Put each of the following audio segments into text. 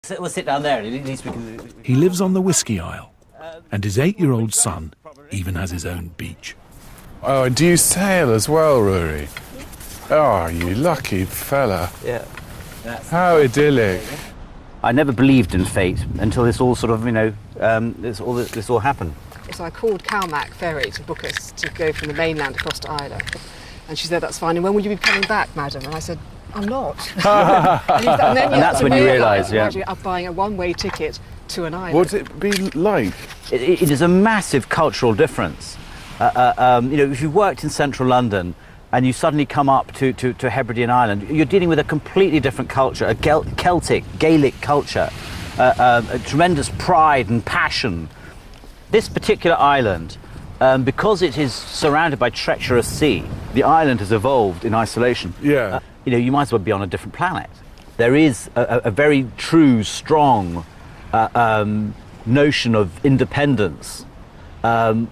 We'll sit down there, at least we can... He lives on the Whiskey Isle, and his 8-year-old son even has his own beach. Oh, and do you sail as well, Rory? Oh, you lucky fella. Yeah. How idyllic. I never believed in fate until this all sort of, this all happened. So I called Calmac Ferry to book us to go from the mainland across to Islay. And she said, that's fine. And when will you be coming back, madam? And I said, I'm not. and that's when you realise, yeah. I'm buying a one-way ticket to an island. What's it be like? It is a massive cultural difference. If you've worked in central London and you suddenly come up to Hebridean Island, you're dealing with a completely different culture, a Celtic, Gaelic culture, a tremendous pride and passion. This particular island, because it is surrounded by treacherous sea, the island has evolved in isolation. Yeah. You might as well be on a different planet. There is a very true, strong notion of independence,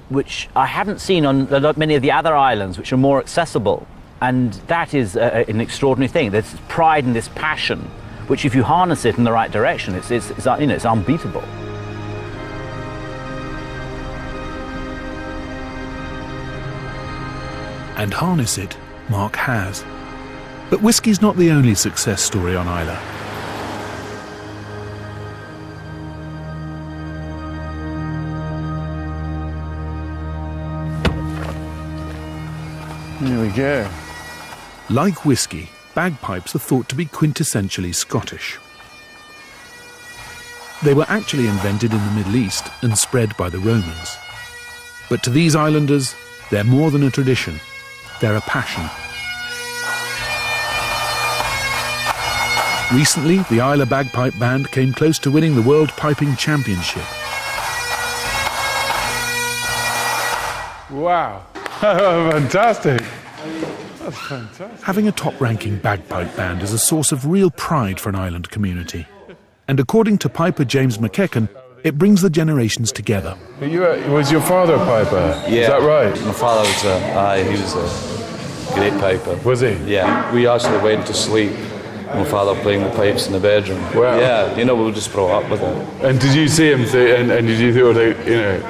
which I haven't seen on many of the other islands, which are more accessible. And that is an extraordinary thing. There's pride and this passion, which if you harness it in the right direction, it's unbeatable. And harness it, Mark has. But whiskey's not the only success story on Islay. Here we go. Like whiskey, bagpipes are thought to be quintessentially Scottish. They were actually invented in the Middle East and spread by the Romans. But to these islanders, they're more than a tradition. They're a passion. Recently, the Islay Bagpipe Band came close to winning the World Piping Championship. Wow. Fantastic. That's fantastic. Having a top-ranking bagpipe band is a source of real pride for an island community. And according to piper James McKechnie, it brings the generations together. Was your father a piper? Yeah. Is that right? My father was he was a great piper. Was he? Yeah. We actually went to sleep. My father playing the pipes in the bedroom. Wow. Yeah, we were just brought up with it. And did you see him and did you think,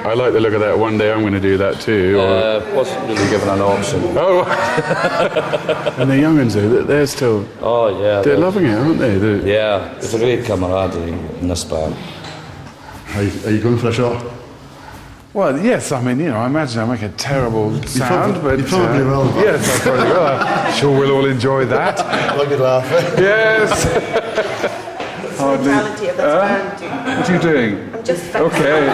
I like the look of that, one day I'm going to do that too? Wasn't really given an option. Oh, and the young'uns, they're still... Oh, yeah. They're loving it, aren't they? Yeah, it's a great camaraderie in this band. Are you going for a shot? Well, yes, I imagine I make a terrible sound, but... You probably will. Yes, I probably will. I'm sure we'll all enjoy that. Have a good laugh. Yes. Mentality of that band. What are you doing? I'm just Okay.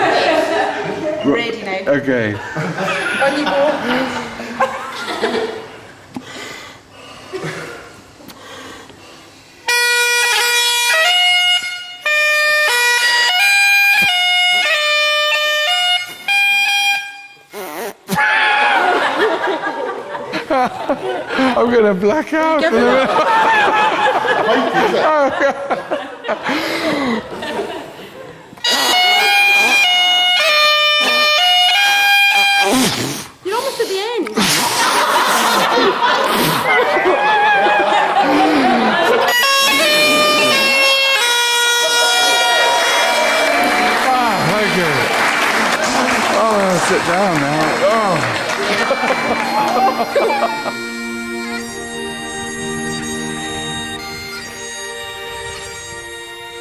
ready now. Okay. On you go. I'm going to black out. You're almost at the end. Thank you. Oh, I'll sit down now. Oh.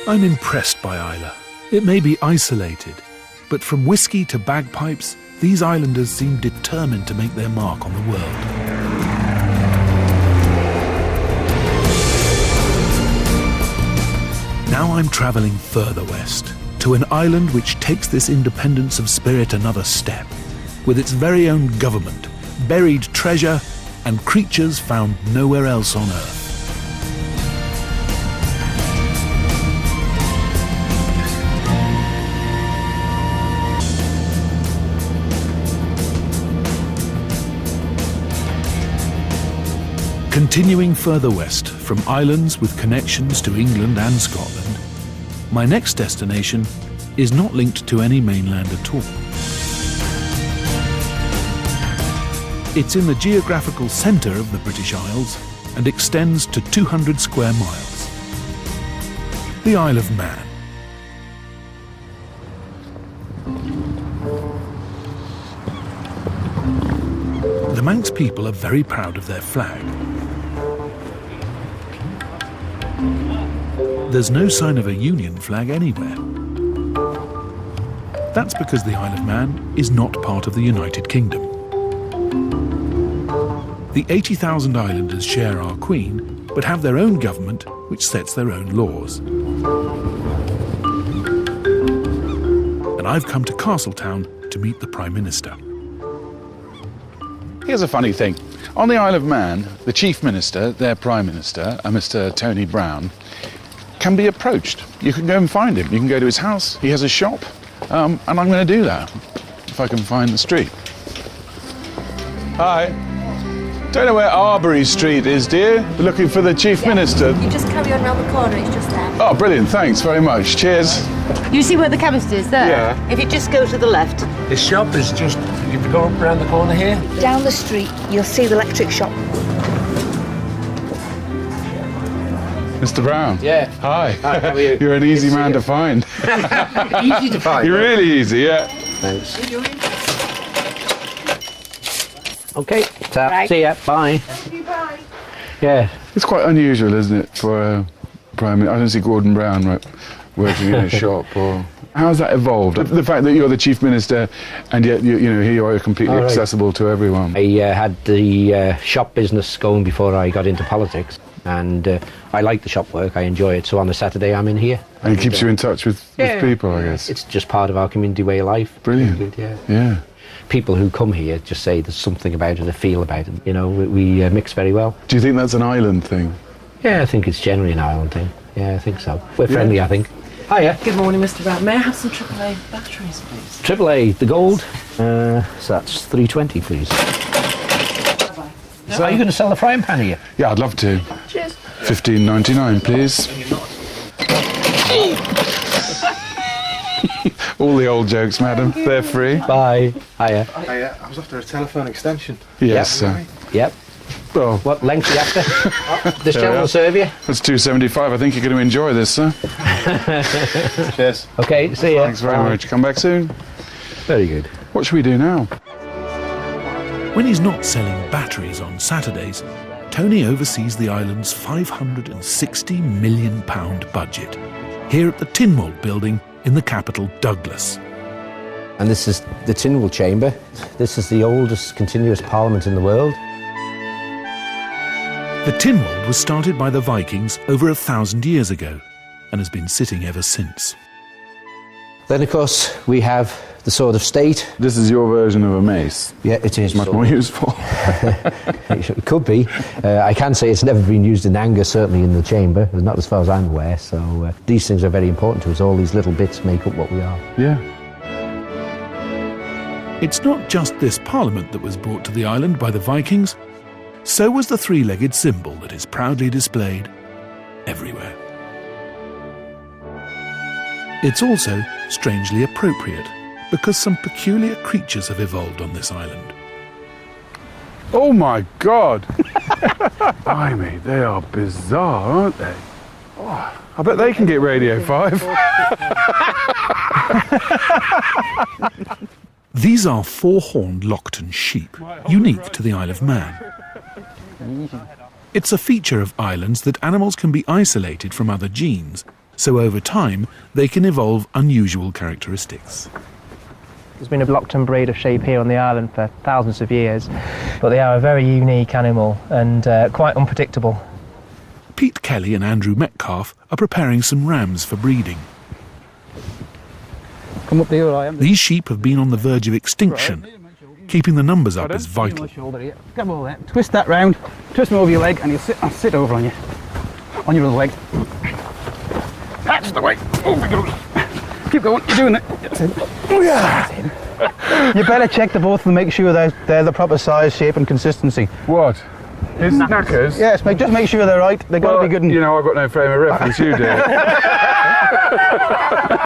I'm impressed by Islay. It may be isolated, but from whiskey to bagpipes, these islanders seem determined to make their mark on the world. Now I'm travelling further west, to an island which takes this independence of spirit another step, with its very own government, buried treasure, and creatures found nowhere else on Earth. Continuing further west, from islands with connections to England and Scotland, my next destination is not linked to any mainland at all. It's in the geographical centre of the British Isles and extends to 200 square miles. The Isle of Man. the Manx people are very proud of their flag. There's no sign of a Union flag anywhere. That's because the Isle of Man is not part of the United Kingdom. The 80,000 islanders share our Queen, but have their own government which sets their own laws. And I've come to Castletown to meet the Prime Minister. Here's a funny thing. On the Isle of Man, the Chief Minister, their Prime Minister, Mr. Tony Brown, can be approached. You can go and find him. You can go to his house. He has a shop. And I'm going to do that, if I can find the street. Hi. Don't know where Arbury Street is, dear. We're looking for the Chief Minister. You just carry on round the corner, it's just there. Oh, brilliant. Thanks very much. Cheers. You see where the chemist is there? Yeah. If you just go to the left. The shop is just, you go up around the corner here. Down the street, you'll see the electric shop. Mr. Brown. Yeah. Hi. Hi, how are you? You're an easy man to find. Easy to find. You're really easy, yeah. Thanks. Okay, see ya, bye. Yeah. It's quite unusual, isn't it, for a Prime Minister? I don't see Gordon Brown working in a shop. Or how's that evolved? The fact that you're the Chief Minister and yet you know here you are completely accessible to everyone. I had the shop business going before I got into politics, and I like the shop work, I enjoy it, so on a Saturday I'm in here. And it keeps you in touch with people, I guess. It's just part of our community way of life. Brilliant. Yeah. People who come here just say there's something about it, a feel about it. You know, we mix very well. Do you think that's an island thing? Yeah, I think it's generally an island thing. Yeah, I think so. We're friendly, I think. Hiya. Good morning, Mr. Brown. May I have some AAA batteries, please? AAA, the gold. So that's 320, please. So are you going to sell the frying pan here? Yeah, I'd love to. Cheers. $15.99, please. All the old jokes, madam. They're free. Bye. Hiya. I was after a telephone extension. Yes, sir. Yep. Well, What length are you after? This gentleman will serve you. that's $2.75. I think you're going to enjoy this, sir. Cheers. Okay, see ya. Thanks very much. Come back soon. Very good. What should we do now? When he's not selling batteries on Saturdays, Tony oversees the island's £560 million budget, here at the Tynwald building in the capital, Douglas. And this is the Tynwald Chamber. This is the oldest continuous parliament in the world. The Tynwald was started by the Vikings over 1,000 years ago and has been sitting ever since. Then, of course, we have the Sword of State. This is your version of a mace. Yeah, it is. Much more useful. It could be. I can say it's never been used in anger, certainly in the chamber, not as far as I'm aware. So these things are very important to us. All these little bits make up what we are. Yeah. It's not just this parliament that was brought to the island by the Vikings. So was the three-legged symbol that is proudly displayed everywhere. It's also strangely appropriate because some peculiar creatures have evolved on this island. Oh my God! Blimey, they are bizarre, aren't they? Oh, I bet they can get Radio 5. These are four-horned Lockton sheep, unique to the Isle of Man. It's a feature of islands that animals can be isolated from other genes, so over time they can evolve unusual characteristics. There's been a Lockton breed of sheep here on the island for thousands of years, but they are a very unique animal and quite unpredictable. Pete Kelly and Andrew Metcalf are preparing some rams for breeding. Come up here, I am. These sheep have been on the verge of extinction. Keeping the numbers up is vital. Come over there. Twist that round, twist me over your leg, and I'll sit over on you. On your other leg. That's the way. Over you go. Keep going, you're doing it. That's it. Oh, yeah. You better check the both of them, make sure they're the proper size, shape and consistency. What? His knackers? Yes, just make sure they're right. They've got to be good. You know, I've got no frame of reference, you do.